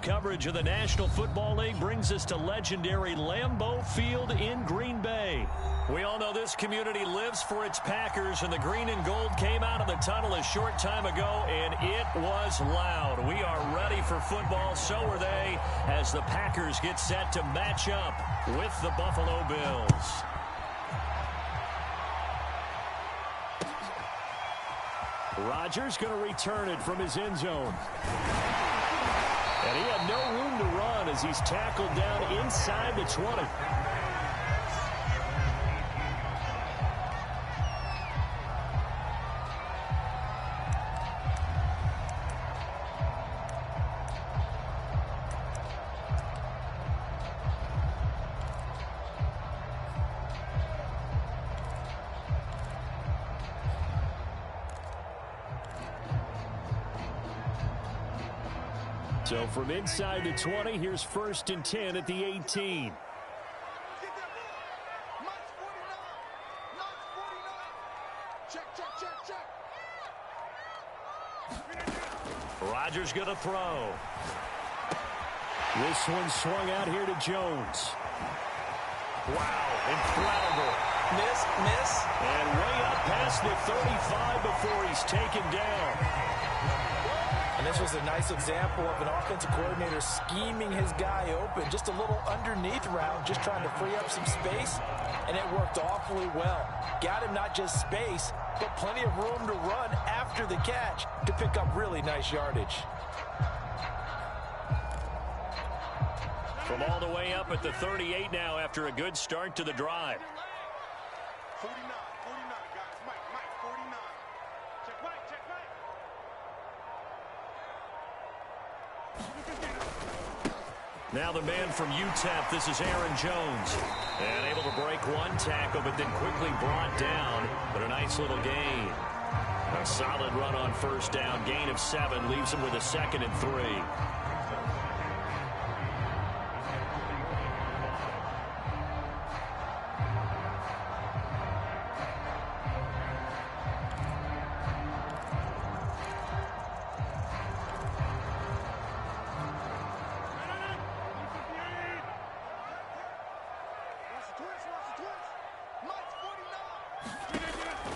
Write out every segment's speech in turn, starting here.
coverage of the National Football League brings us to legendary Lambeau Field in Green Bay. We all know this community lives for its Packers, and the green and gold came out of the tunnel a short time ago, and it was loud. We are ready for football, so are they, as the Packers get set to match up with the Buffalo Bills. Rodgers going to return it from his end zone. And he had no room to run as he's tackled down inside the 20. So from inside the 20, here's 1st and 10 at the 18. Rodgers going to throw. This one swung out here to Jones. Wow, incredible. Miss. And way up past the 35 before he's taken down. And this was a nice example of an offensive coordinator scheming his guy open. Just a little underneath route, just trying to free up some space, and it worked awfully well. Got him not just space, but plenty of room to run after the catch to pick up really nice yardage. From all the way up at the 38 now after a good start to the drive. 49, guys. Mike, 49. Check Mike. Now the man from UTEP, this is Aaron Jones. And able to break one tackle, but then quickly brought down. But a nice little gain. A solid run on 1st down. Gain of 7 leaves him with a 2nd and 3.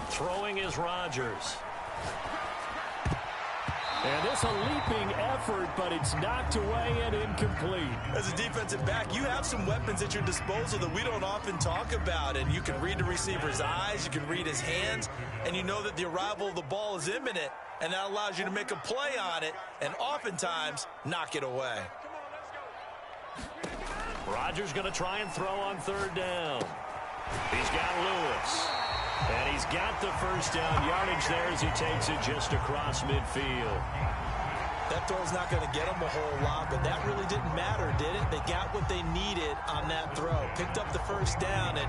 Throwing is Rodgers. And this a leaping effort, but it's knocked away and incomplete. As a defensive back, you have some weapons at your disposal that we don't often talk about. And you can read the receiver's eyes, you can read his hands, and you know that the arrival of the ball is imminent. And that allows you to make a play on it and oftentimes knock it away. Rodgers going to try and throw on 3rd down. He's got Lewis. And he's got the 1st down yardage there as he takes it just across midfield. That throw's not going to get them a whole lot, but that really didn't matter, did it? They got what they needed on that throw. Picked up the 1st down, and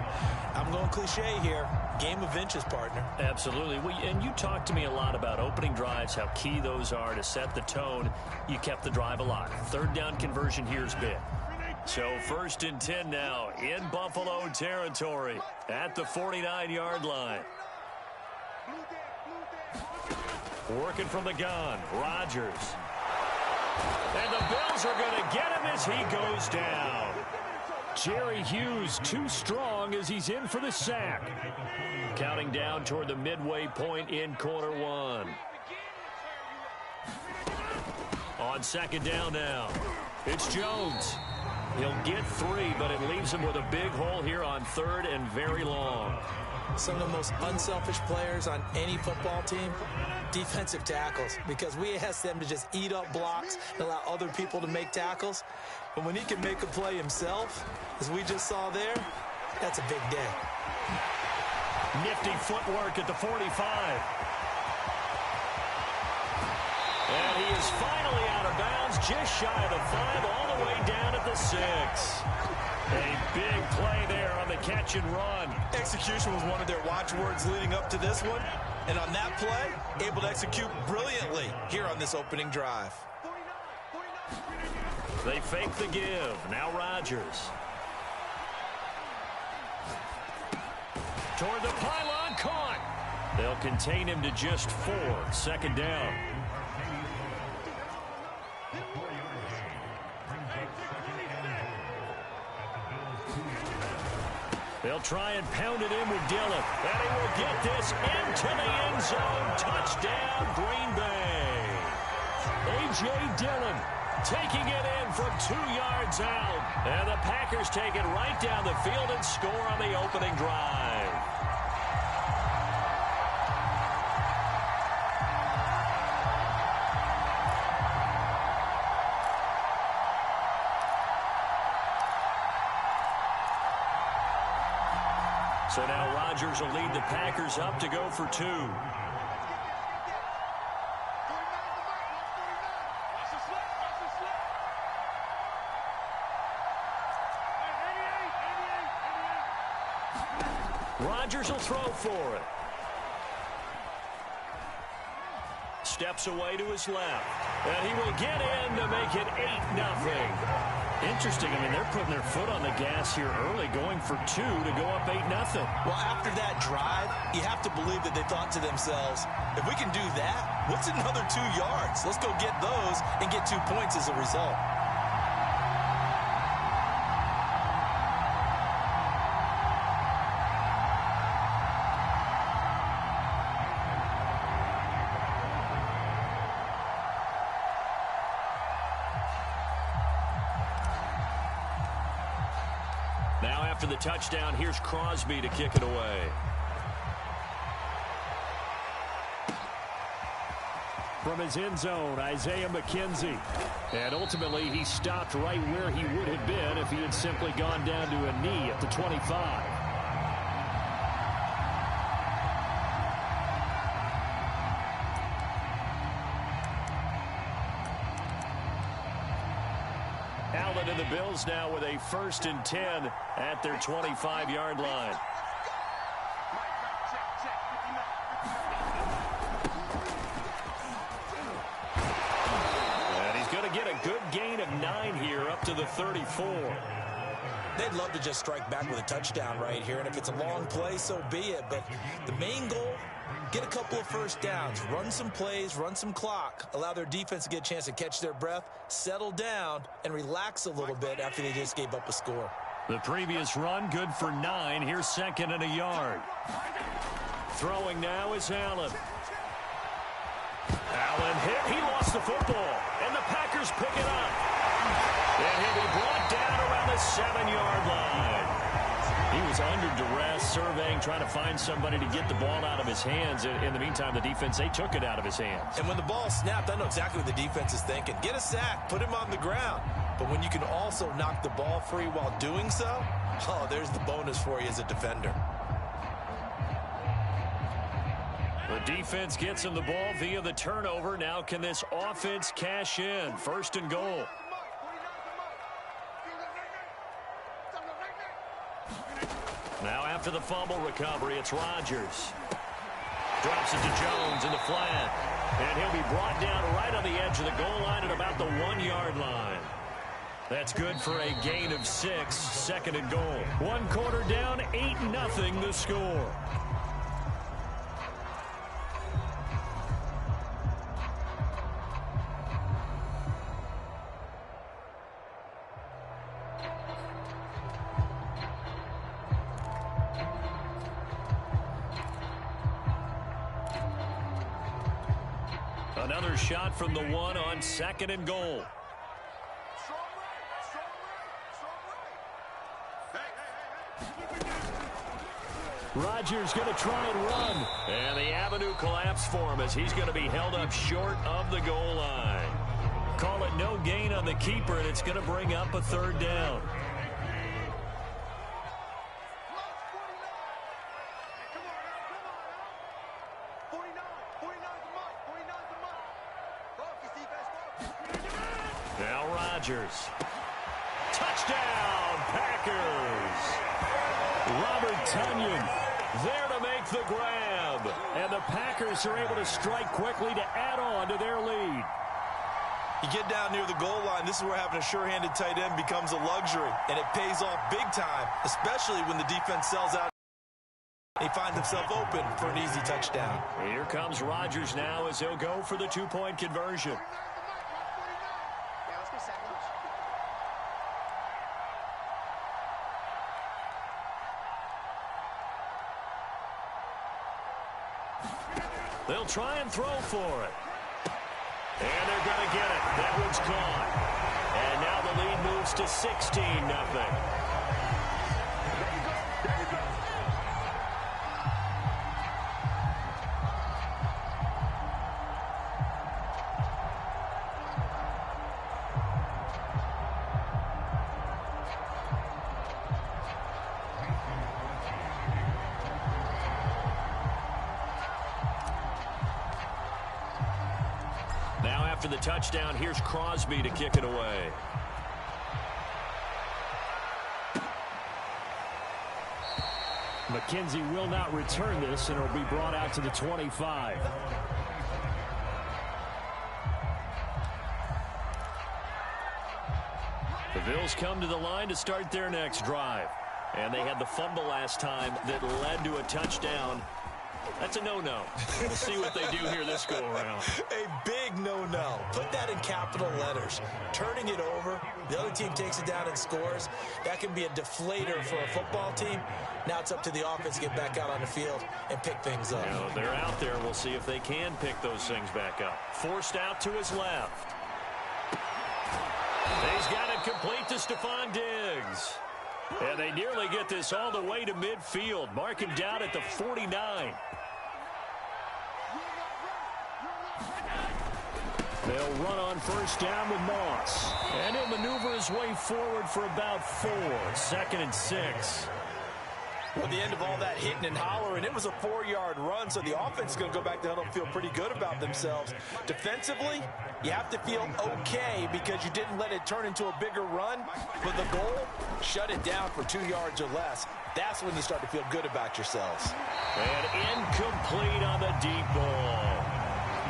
I'm going cliche here. Game of inches, partner. Absolutely. And you talked to me a lot about opening drives, how key those are to set the tone. You kept the drive alive. 3rd down conversion here's big. So 1st and 10 now in Buffalo territory at the 49-yard line. Working from the gun, Rodgers. And the Bills are going to get him as he goes down. Jerry Hughes too strong as he's in for the sack. Counting down toward the midway point in quarter 1. On 2nd down now, it's Jones. He'll get 3, but it leaves him with a big hole here on 3rd and very long. Some of the most unselfish players on any football team, defensive tackles, because we ask them to just eat up blocks and allow other people to make tackles. But when he can make a play himself, as we just saw there, that's a big day. Nifty footwork at the 45. And he is finally out of bounds, just shy of the 5, all the way down at the 6. A big play there on the catch and run. Execution was one of their watchwords leading up to this one. And on that play, able to execute brilliantly here on this opening drive. They fake the give. Now Rodgers. Toward the pylon, caught. They'll contain him to just 4. 2nd down. They'll try and pound it in with Dillon. And he will get this into the end zone. Touchdown, Green Bay. A.J. Dillon taking it in from 2 yards out. And the Packers take it right down the field and score on the opening drive. So now Rodgers will lead the Packers up to go for 2. Rodgers will throw for it. Steps away to his left. And he will get in to make it 8-0. Interesting. I mean, they're putting their foot on the gas here early, going for 2 to go up 8-0. Well, after that drive, you have to believe that they thought to themselves, if we can do that, what's another 2 yards? Let's go get those and get 2 points as a result. Now after the touchdown, here's Crosby to kick it away. From his end zone, Isaiah McKenzie. And ultimately, he stopped right where he would have been if he had simply gone down to a knee at the 25. Allen and the Bills now with a 1st and 10 at their 25-yard line. And he's going to get a good gain of 9 here up to the 34. They'd love to just strike back with a touchdown right here, and if it's a long play, so be it. But the main goal, get a couple of first downs, run some plays, run some clock, allow their defense to get a chance to catch their breath, settle down, and relax a little bit after they just gave up a score. The previous run, good for 9. Here's 2nd and a yard. Throwing now is Allen. Allen hit. He lost the football, and the Packers pick it up. And he'll be brought down around the 7-yard line. He was under duress, surveying, trying to find somebody to get the ball out of his hands. In the meantime, the defense, they took it out of his hands. And when the ball snapped, I know exactly what the defense is thinking. Get a sack, put him on the ground. But when you can also knock the ball free while doing so, oh, there's the bonus for you as a defender. The defense gets him the ball via the turnover. Now can this offense cash in? 1st and goal. Now after the fumble recovery, it's Rodgers. Drops it to Jones in the flat. And he'll be brought down right on the edge of the goal line at about the 1-yard line. That's good for a gain of 6, 2nd and goal. 1 quarter down, 8-0 the score. Another shot from the 1 on 2nd and goal. Rodgers going to try and run. And the avenue collapsed for him as he's going to be held up short of the goal line. Call it no gain on the keeper, and it's going to bring up a 3rd down. Now Rodgers. Touchdown, Packers. Robert Tonyan there to make the grab. And the Packers are able to strike quickly to add on to their lead. You get down near the goal line, this is where having a sure-handed tight end becomes a luxury. And it pays off big time, especially when the defense sells out. He finds himself open for an easy touchdown. Here comes Rodgers now as he'll go for the 2-point conversion. They'll try and throw for it. And they're going to get it. That one's caught. And now the lead moves to 16-0. Now after the touchdown, here's Crosby to kick it away. McKenzie will not return this, and it'll be brought out to the 25. The Bills come to the line to start their next drive. And they had the fumble last time that led to a touchdown. That's a no-no. We'll see what they do here this go-around. A big no-no. Put that in capital letters. Turning it over, the other team takes it down and scores. That can be a deflator for a football team. Now it's up to the offense to get back out on the field and pick things up. You know, they're out there. We'll see if they can pick those things back up. Forced out to his left. He's got it complete to Stephon Diggs. And they nearly get this all the way to midfield. Mark him down at the 49. They'll run on first down with Moss. And he'll maneuver his way forward for about 4. 2nd and 6. Well, the end of all that hitting and hollering, it was a 4-yard run, so the offense is going to go back down and feel pretty good about themselves. Defensively, you have to feel okay because you didn't let it turn into a bigger run. But the goal, shut it down for 2 yards or less. That's when you start to feel good about yourselves. And incomplete on the deep ball.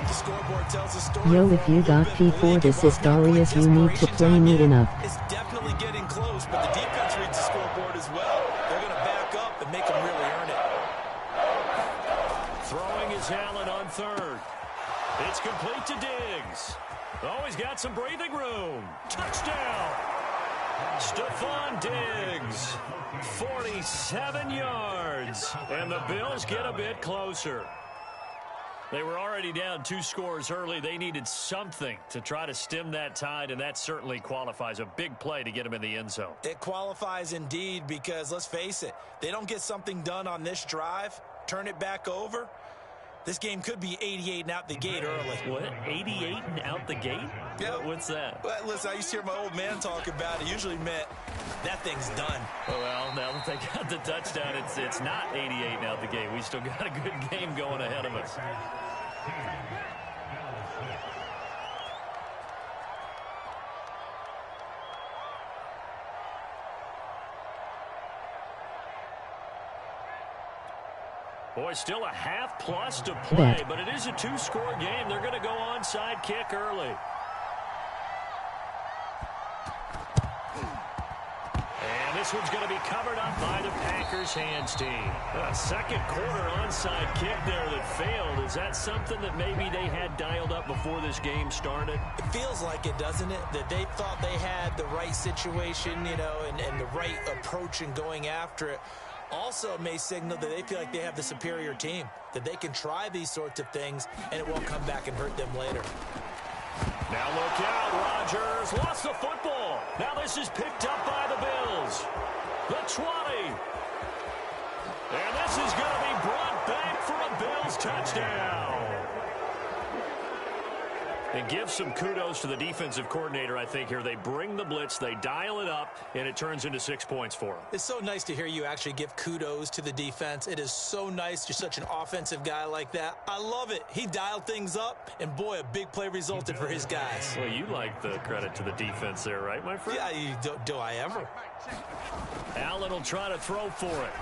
The scoreboard tells a story. Yo, if you got P4 this is Darius, you need to play me enough. It's definitely getting close, but the defense reads the scoreboard as well. They're going to back up and make them really earn it. Throwing is Allen on 3rd. It's complete to Diggs. Oh, he's got some breathing room. Touchdown. Stephon Diggs. 47 yards. And the Bills get a bit closer. They were already down 2 scores early. They needed something to try to stem that tide, and that certainly qualifies. A big play to get them in the end zone. It qualifies indeed because, let's face it, they don't get something done on this drive, turn it back over, this game could be 88 and out the gate early. What? 88 and out the gate? Yeah. What's that? Well, listen, I used to hear my old man talk about it. Usually meant that thing's done. Well, now that they got the touchdown, it's not 88 and out the gate. We still got a good game going ahead of us. Boy, still a half plus to play, but it is a 2-score game. They're going to go onside kick early. And this one's going to be covered up by the Packers hands team. A second quarter onside kick there that failed. Is that something that maybe they had dialed up before this game started? It feels like it, doesn't it? That they thought they had the right situation, you know, and the right approach in going after it. Also may signal that they feel like they have the superior team, that they can try these sorts of things and it won't come back and hurt them later. Now look out, Rodgers lost the football. Now this is picked up by the Bills. The 20. And this is going to be brought back for a Bills touchdown. And give some kudos to the defensive coordinator, I think, here. They bring the blitz, they dial it up, and it turns into 6 points for them. It's so nice to hear you actually give kudos to the defense. It is so nice. You're such an offensive guy like that. I love it. He dialed things up, and boy, a big play resulted for his guys. Well, you like the credit to the defense there, right, my friend? Yeah, do I ever? Allen will try to throw for it.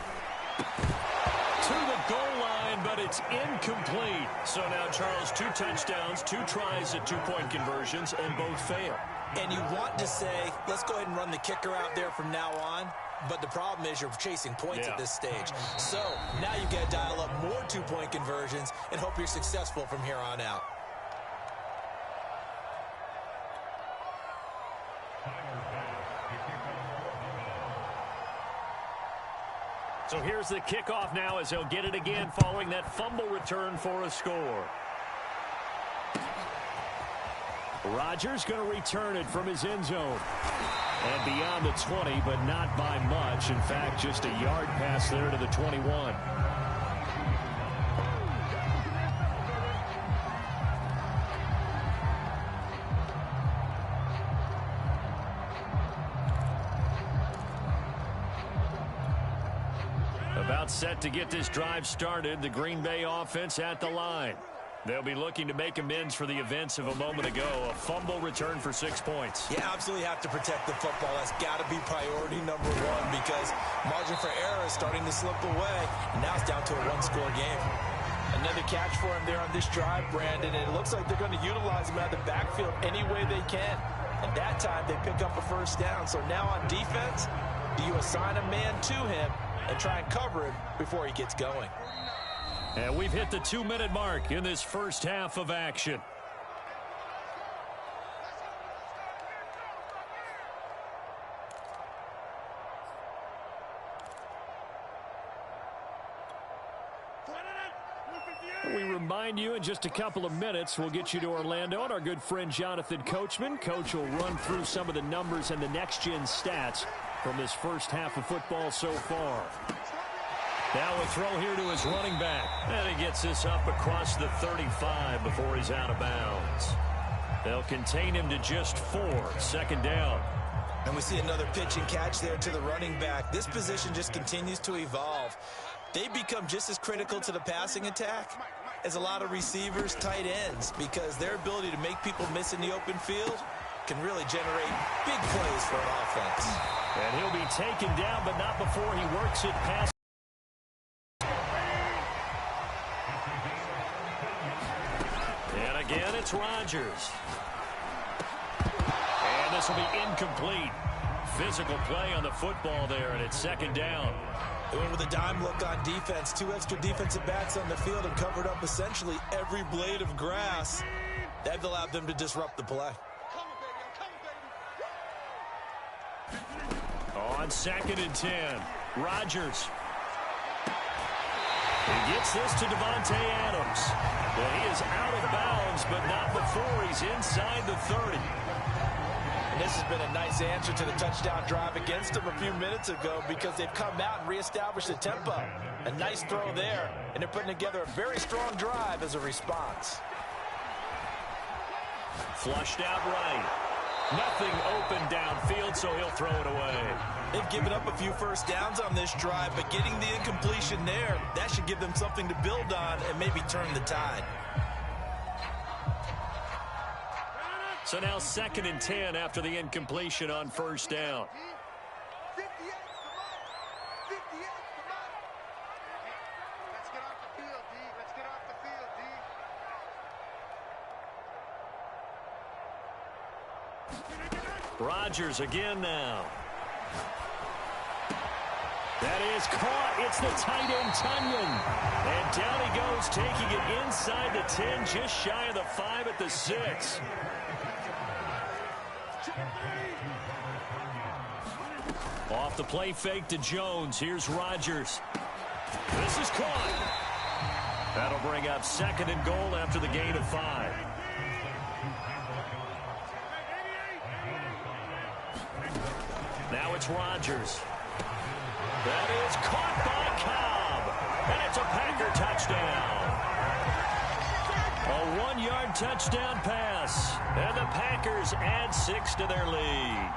To the goal line, but it's incomplete. So now, Charles, 2 touchdowns, 2 tries at 2-point conversions, and both fail. And you want to say, let's go ahead and run the kicker out there from now on. But the problem is you're chasing points at this stage. So now you got to dial up more 2-point conversions and hope you're successful from here on out. So here's the kickoff now as he'll get it again following that fumble return for a score. Rodgers going to return it from his end zone. And beyond the 20, but not by much. In fact, just a yard pass there to the 21. About set to get this drive started. The Green Bay offense at the line. They'll be looking to make amends for the events of a moment ago. A fumble return for 6 points. You absolutely have to protect the football. That's got to be priority number one because margin for error is starting to slip away. And now it's down to a one-score game. Another catch for him there on this drive, Brandon. And it looks like they're going to utilize him out of the backfield any way they can. And that time they pick up a first down. So now on defense, do you assign a man to him and try and cover him before he gets going? And we've hit the 2-minute mark in this first half of action. We remind you in just a couple of minutes we'll get you to Orlando and our good friend Jonathan Coachman. Coach will run through some of the numbers and the next-gen stats from this first half of football so far. Now a throw here to his running back. And he gets this up across the 35 before he's out of bounds. They'll contain him to just 4. Second down. And we see another pitch and catch there to the running back. This position just continues to evolve. They become just as critical to the passing attack as a lot of receivers, tight ends, because their ability to make people miss in the open field can really generate big plays for an offense. And he'll be taken down, but not before he works it past. And again, it's Rodgers. And this will be incomplete. Physical play on the football there, and it's second down. They went with a dime look on defense. 2 extra defensive backs on the field and covered up essentially every blade of grass. That allowed them to disrupt the play. On 2nd and 10, Rodgers. He gets this to Devontae Adams. Well, he is out of bounds, but not before he's inside the 30. And this has been a nice answer to the touchdown drive against them a few minutes ago because they've come out and reestablished the tempo. A nice throw there, and they're putting together a very strong drive as a response. Flushed out right. Nothing open downfield, so he'll throw it away. They've given up a few first downs on this drive, but getting the incompletion there, that should give them something to build on and maybe turn the tide. So now 2nd and 10 after the incompletion on first down. Rodgers again now. That is caught. It's the tight end, Tunyon. And down he goes, taking it inside the 10, just shy of the 5 at the 6. Off the play fake to Jones. Here's Rodgers. This is caught. That'll bring up 2nd and goal after the gain of 5. Now it's Rodgers. That is caught by Cobb. And it's a Packer touchdown. A 1-yard touchdown pass. And the Packers add 6 to their lead.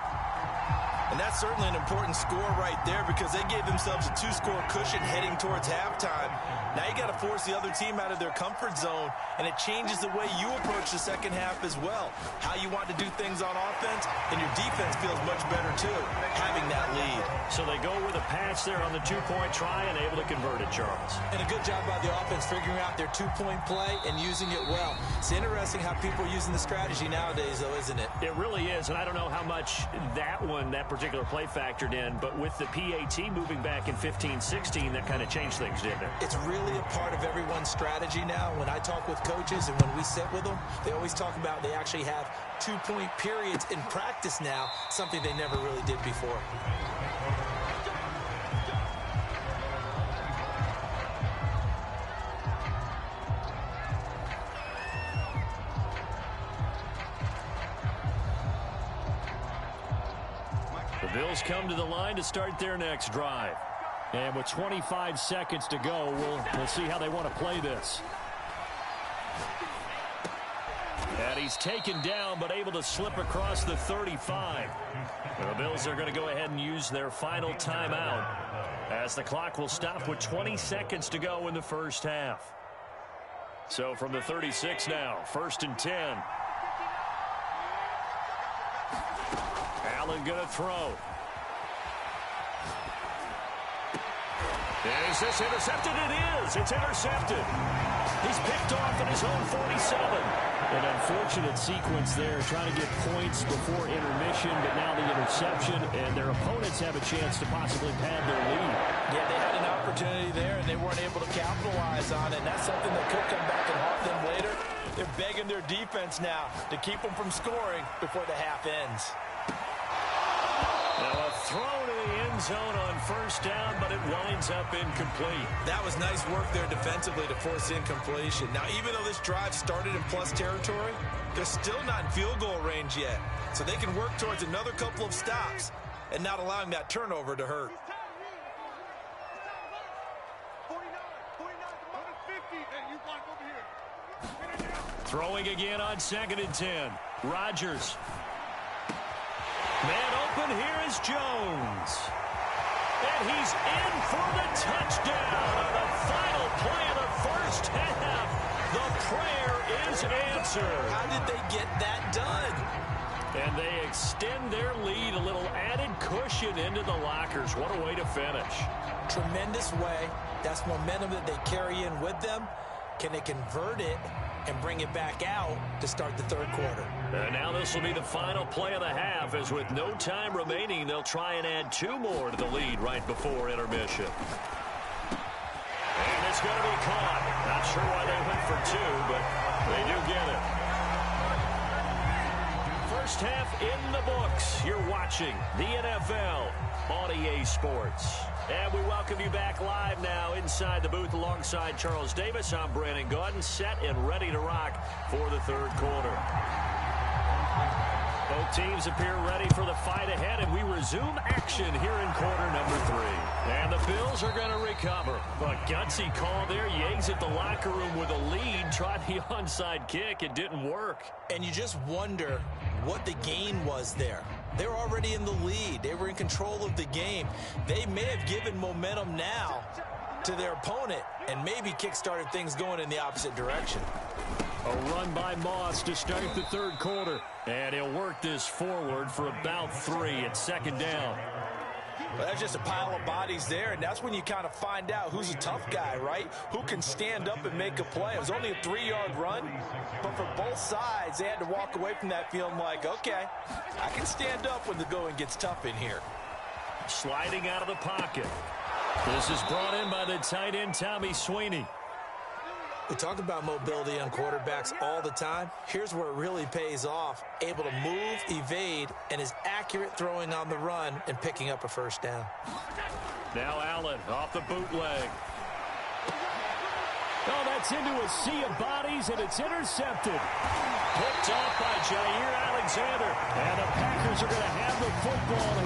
And that's certainly an important score right there because they gave themselves a 2-score cushion heading towards halftime. Now you got to force the other team out of their comfort zone, and it changes the way you approach the second half as well. How you want to do things on offense, and your defense feels much better too, having that lead. So they go with a pass there on the 2-point try and able to convert it, Charles. And a good job by the offense figuring out their 2-point play and using it well. It's interesting how people are using the strategy nowadays, though, isn't it? It really is, and I don't know how much that particular play factored in, but with the PAT moving back in 15-16, that kind of changed things, didn't it? It's really a part of everyone's strategy now. When I talk with coaches and when we sit with them, they always talk about they actually have 2-point periods in practice now, something they never really did before. Bills come to the line to start their next drive. And with 25 seconds to go, we'll see how they want to play this. And he's taken down, but able to slip across the 35. The Bills are going to go ahead and use their final timeout, as the clock will stop with 20 seconds to go in the first half. So from the 36 now, 1st and 10. Allen going to throw. Is this intercepted? It is. It's intercepted. He's picked off at his own 47. An unfortunate sequence there, trying to get points before intermission, but now the interception, and their opponents have a chance to possibly pad their lead. Yeah, they had an opportunity there, and they weren't able to capitalize on it, and that's something that could come back and haunt them later. They're begging their defense now to keep them from scoring before the half ends. Now a throw to the end zone on 1st down, but it winds up incomplete. That was nice work there defensively to force incompletion. Now, even though this drive started in plus territory, they're still not in field goal range yet. So they can work towards another couple of stops and not allowing that turnover to hurt. 49, Throwing again on 2nd and 10. Rodgers. Man open, here is Jones. And he's in for the touchdown on the final play of the first half. The prayer is answered. How did they get that done? And they extend their lead, a little added cushion into the lockers. What a way to finish. Tremendous way. That's momentum that they carry in with them. Can they convert it and bring it back out to start the 3rd quarter? And now this will be the final play of the half, as with no time remaining, they'll try and add 2 more to the lead right before intermission. And it's going to be caught. Not sure why they went for 2, but they do get it. First half in the books. You're watching the NFL on EA Sports. And we welcome you back live now inside the booth alongside Charles Davis. I'm Brandon Gaudin, set and ready to rock for the 3rd quarter. Both teams appear ready for the fight ahead, and we resume action here in quarter number 3. And the Bills are going to recover. A gutsy call there. Yates at the locker room with a lead. Tried the onside kick. It didn't work. And you just wonder what the gain was there. They were already in the lead. They were in control of the game. They may have given momentum now to their opponent and maybe kick-started things going in the opposite direction. A run by Moss to start the 3rd quarter. And he'll work this forward for about 3 at 2nd down. Well, that's just a pile of bodies there, and that's when you kind of find out who's a tough guy, right? Who can stand up and make a play. It was only a 3-yard run, but for both sides, they had to walk away from that feeling like, okay, I can stand up when the going gets tough in here. Sliding out of the pocket. This is brought in by the tight end, Tommy Sweeney. We talk about mobility on quarterbacks all the time. Here's where it really pays off. Able to move, evade, and is accurate throwing on the run and picking up a 1st down. Now Allen off the bootleg. Oh, that's into a sea of bodies, and it's intercepted. Picked off by Jair Alexander. And the Packers are going to have the football